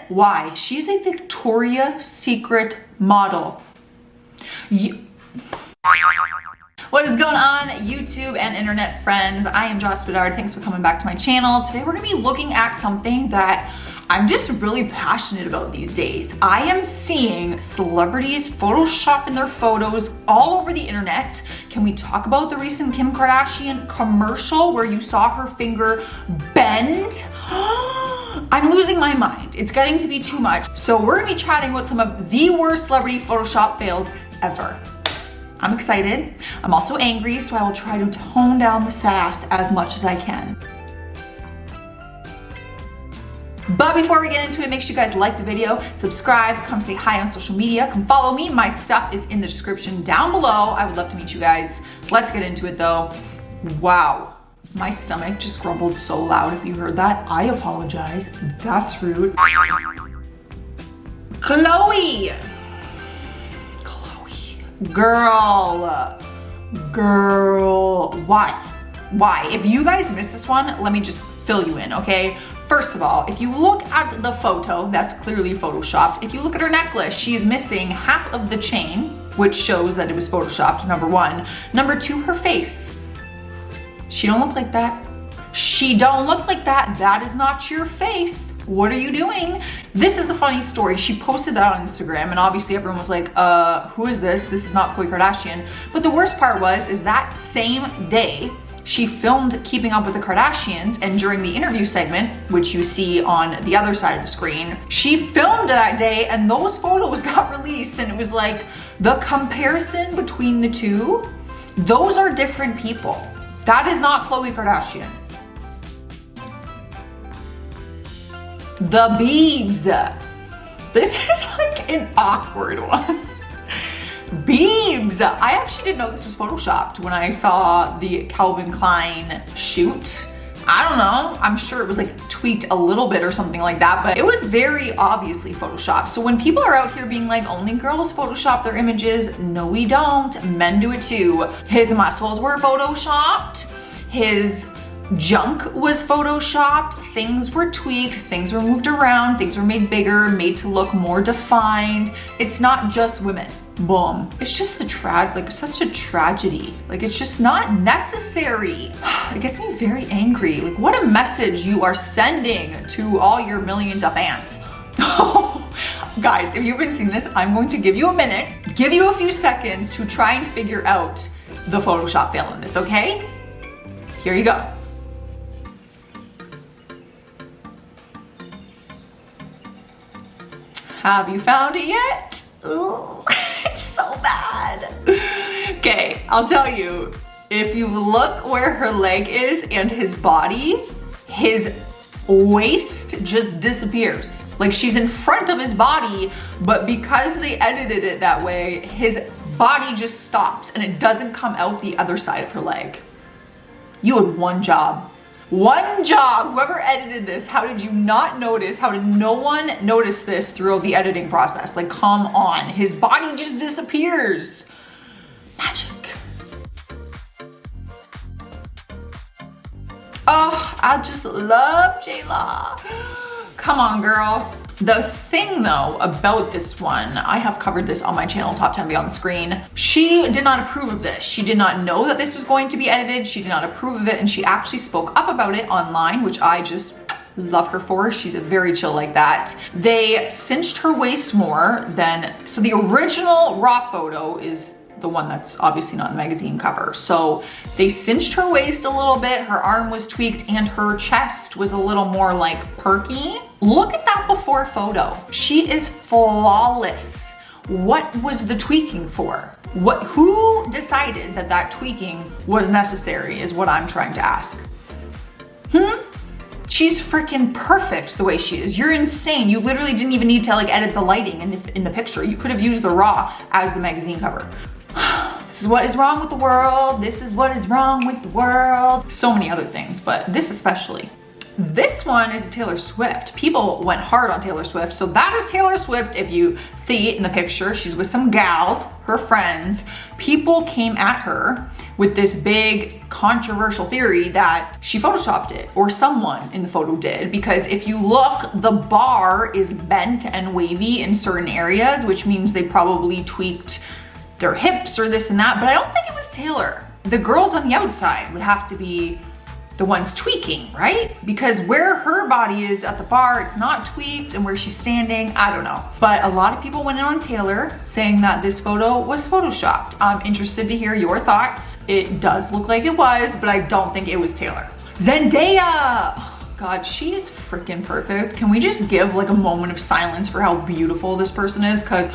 Why? She's a Victoria's Secret model. What is going on, YouTube and internet friends? I am Joce Bedard. Thanks for coming back to my channel. Today we're gonna be looking at something that I'm just really passionate about these days. I am seeing celebrities photoshopping their photos all over the internet. Can we talk about the recent Kim Kardashian commercial where you saw her finger bend? I'm losing my mind. It's getting to be too much. So we're gonna be chatting about some of the worst celebrity Photoshop fails ever. I'm excited. I'm also angry, so I will try to tone down the sass as much as I can. But before we get into it, make sure you guys like the video, subscribe, come say hi on social media, come follow me. My stuff is in the description down below. I would love to meet you guys. Let's get into it though. Wow, my stomach just grumbled so loud. If you heard that, I apologize. That's rude. Chloe. Girl, why? If you guys missed this one, let me just fill you in, okay? First of all, if you look at the photo, that's clearly photoshopped. If you look at her necklace, she's missing half of the chain, which shows that it was photoshopped, number one. Number two, her face. She don't look like that. She don't look like that. That is not your face. What are you doing? This is the funny story. She posted that on Instagram and obviously everyone was like, who is this? This is not Khloe Kardashian. But the worst part is that same day, she filmed Keeping Up with the Kardashians, and during the interview segment, which you see on the other side of the screen, she filmed that day and those photos got released, and it was like the comparison between the two, those are different people. That is not Khloe Kardashian. The beads. This is like an awkward one. Beebs. I actually didn't know this was photoshopped when I saw the Calvin Klein shoot. I don't know. I'm sure it was like tweaked a little bit or something like that, but it was very obviously photoshopped. So when people are out here being like, only girls photoshop their images, no we don't. Men do it too. His muscles were photoshopped. His junk was photoshopped, things were tweaked, things were moved around, things were made bigger, made to look more defined. It's not just women. Boom. It's just such a tragedy. Like, it's just not necessary. It gets me very angry. Like, what a message you are sending to all your millions of fans. Guys, if you haven't seen this, I'm going to give you a minute, give you a few seconds to try and figure out the Photoshop fail in this, okay? Here you go. Have you found it yet? Ooh, it's so bad. Okay, I'll tell you, if you look where her leg is and his body, his waist just disappears. Like, she's in front of his body, but because they edited it that way, his body just stops and it doesn't come out the other side of her leg. You had one job. One job. Whoever edited this, how did you not notice? How did no one notice this throughout the editing process? Like, come on. His body just disappears. Magic. Oh, I just love J-Law. Come on, girl. The thing though about this one, I have covered this on my channel, Top 10 Beyond the Screen. She did not approve of this. She did not know that this was going to be edited. She did not approve of it, and she actually spoke up about it online, which I just love her for. She's very chill like that. They cinched her waist more than, so the original raw photo is the one that's obviously not in the magazine cover. So they cinched her waist a little bit, her arm was tweaked, and her chest was a little more like perky. Look at that before photo. She is flawless. What was the tweaking for? Who decided that that tweaking was necessary is what I'm trying to ask. She's freaking perfect the way she is. You're insane. You literally didn't even need to like edit the lighting in the picture. You could have used the raw as the magazine cover. This is what is wrong with the world. This is what is wrong with the world. So many other things, but this especially. This one is Taylor Swift. People went hard on Taylor Swift. So that is Taylor Swift. If you see it in the picture, she's with some gals, her friends. People came at her with this big controversial theory that she photoshopped it, or someone in the photo did, because if you look, the bar is bent and wavy in certain areas, which means they probably tweaked their hips or this and that, but I don't think it was Taylor. The girls on the outside would have to be the ones tweaking, right? Because where her body is at the bar, it's not tweaked, and where she's standing, I don't know. But a lot of people went in on Taylor saying that this photo was photoshopped. I'm interested to hear your thoughts. It does look like it was, but I don't think it was Taylor. Zendaya! Oh God, she is freaking perfect. Can we just give like a moment of silence for how beautiful this person is? Because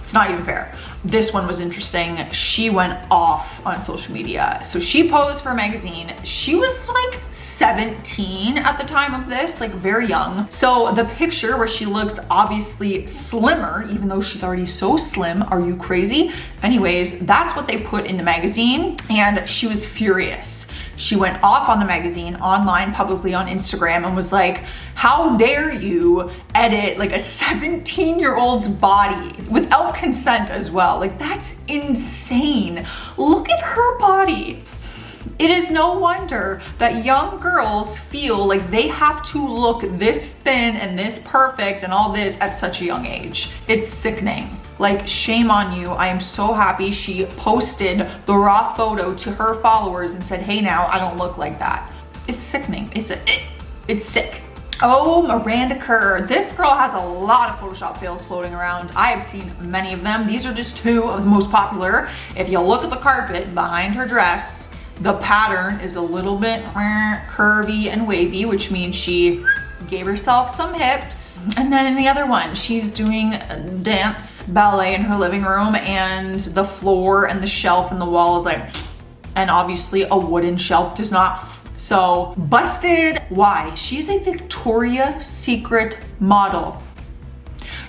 it's not even fair. This one was interesting. She went off on social media. So she posed for a magazine. She was like 17 at the time of this, like very young. So the picture where she looks obviously slimmer, even though she's already so slim, are you crazy? Anyways, that's what they put in the magazine, and she was furious. She went off on the magazine, online, publicly on Instagram, and was like, how dare you edit like a 17-year-old's body without consent as well? Like, that's insane. Look at her body. It is no wonder that young girls feel like they have to look this thin and this perfect and all this at such a young age. It's sickening. Like, shame on you. I am so happy she posted the raw photo to her followers and said, hey now, I don't look like that. It's sickening. It's sick. Oh, Miranda Kerr. This girl has a lot of Photoshop fails floating around. I have seen many of them. These are just two of the most popular. If you look at the carpet behind her dress, the pattern is a little bit curvy and wavy, which means she gave herself some hips. And then in the other one, she's doing dance ballet in her living room, and the floor and the shelf and the wall is like, and obviously a wooden shelf does not. So busted. Why? She's a Victoria's Secret model.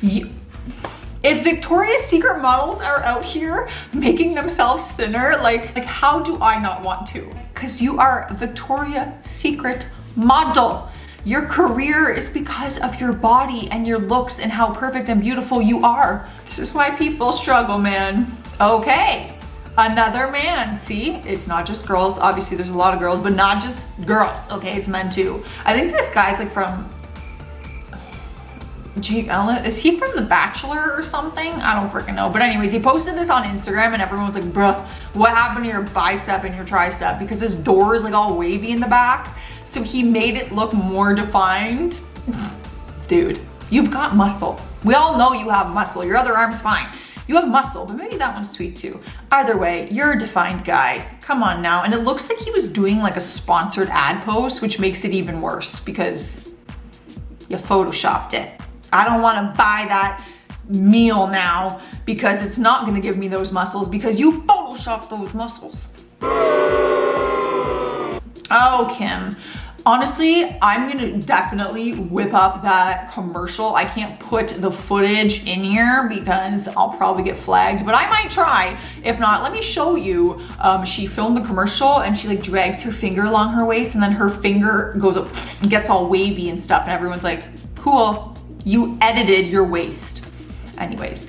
If Victoria's Secret models are out here making themselves thinner, like how do I not want to? Because you are a Victoria's Secret model. Your career is because of your body and your looks and how perfect and beautiful you are. This is why people struggle, man. Okay, another man. See, it's not just girls. Obviously, there's a lot of girls, but not just girls. Okay, it's men too. I think this guy's like from Jake Ellen. Is he from The Bachelor or something? I don't freaking know. But anyways, he posted this on Instagram and everyone was like, bruh, what happened to your bicep and your tricep? Because his door is like all wavy in the back. So he made it look more defined. Dude, you've got muscle. We all know you have muscle. Your other arm's fine. You have muscle, but maybe that one's tweaked too. Either way, you're a defined guy. Come on now. And it looks like he was doing like a sponsored ad post, which makes it even worse because you photoshopped it. I don't want to buy that meal now because it's not going to give me those muscles because you photoshopped those muscles. Oh, Kim. Honestly, I'm gonna definitely whip up that commercial. I can't put the footage in here because I'll probably get flagged, but I might try. If not, let me show you. She filmed the commercial and she like drags her finger along her waist and then her finger goes up and gets all wavy and stuff and everyone's like, cool, you edited your waist. Anyways,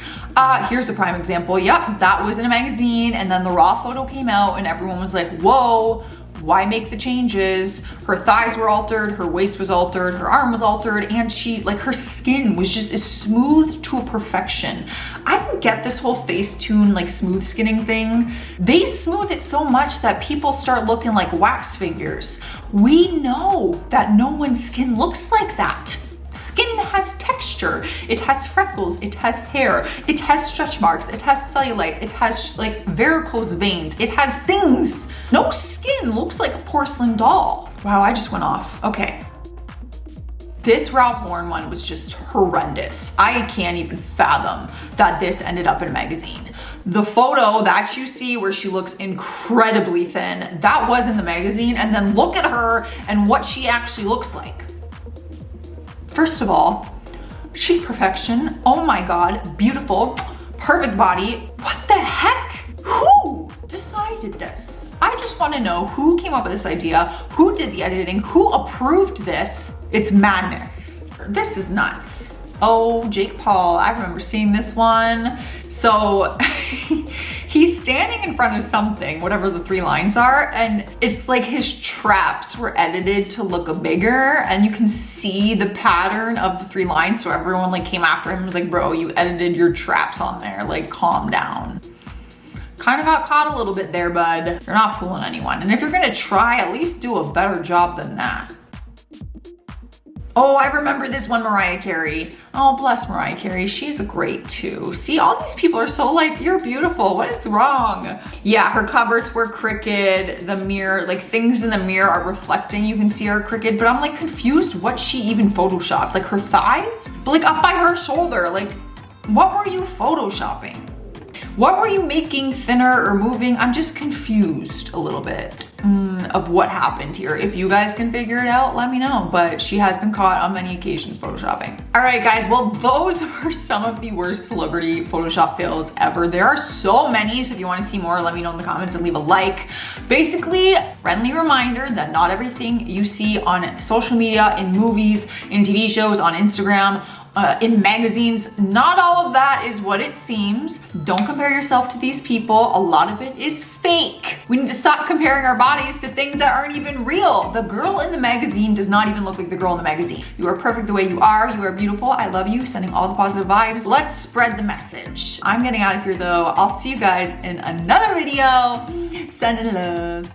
here's a prime example. Yep, that was in a magazine and then the raw photo came out and everyone was like, whoa, why make the changes? Her thighs were altered, her waist was altered, her arm was altered, and she, like, her skin was just as smooth to a perfection. I don't get this whole Facetune, like, smooth skinning thing. They smooth it so much that people start looking like wax figures. We know that no one's skin looks like that. Skin has texture, it has freckles, it has hair, it has stretch marks, it has cellulite, it has like varicose veins, it has things. No skin looks like a porcelain doll. Wow, I just went off. Okay. This Ralph Lauren one was just horrendous. I can't even fathom that this ended up in a magazine. The photo that you see where she looks incredibly thin, that was in the magazine, and then look at her and what she actually looks like. First of all, she's perfection. Oh my God, beautiful, perfect body. What the heck? Who decided this? I just want to know who came up with this idea, who did the editing, who approved this. It's madness. This is nuts. Oh, Jake Paul, I remember seeing this one. So he's standing in front of something, whatever the 3 lines are, and it's like his traps were edited to look bigger, and you can see the pattern of the 3 lines. So everyone like came after him and was like, bro, you edited your traps on there, like calm down. Kind of got caught a little bit there, bud. You're not fooling anyone. And if you're gonna try, at least do a better job than that. Oh, I remember this one, Mariah Carey. Oh, bless Mariah Carey. She's great too. See, all these people are so like, you're beautiful. What is wrong? Yeah, her cupboards were crooked. The mirror, like things in the mirror are reflecting. You can see are crooked, but I'm like confused what she even photoshopped. Like her thighs? But like up by her shoulder. Like, what were you photoshopping? What were you making thinner or moving? I'm just confused a little bit of what happened here. If you guys can figure it out, let me know. But she has been caught on many occasions photoshopping. All right, guys, well, those are some of the worst celebrity Photoshop fails ever. There are so many, so if you want to see more, let me know in the comments and leave a like. Basically, friendly reminder that not everything you see on social media, in movies, in TV shows, on Instagram, in magazines, not all of that is what it seems. Don't compare yourself to these people. A lot of it is fake. We need to stop comparing our bodies to things that aren't even real. The girl in the magazine does not even look like the girl in the magazine. You are perfect the way you are. You are beautiful. I love you. Sending all the positive vibes. Let's spread the message. I'm getting out of here though. I'll see you guys in another video. Sending love.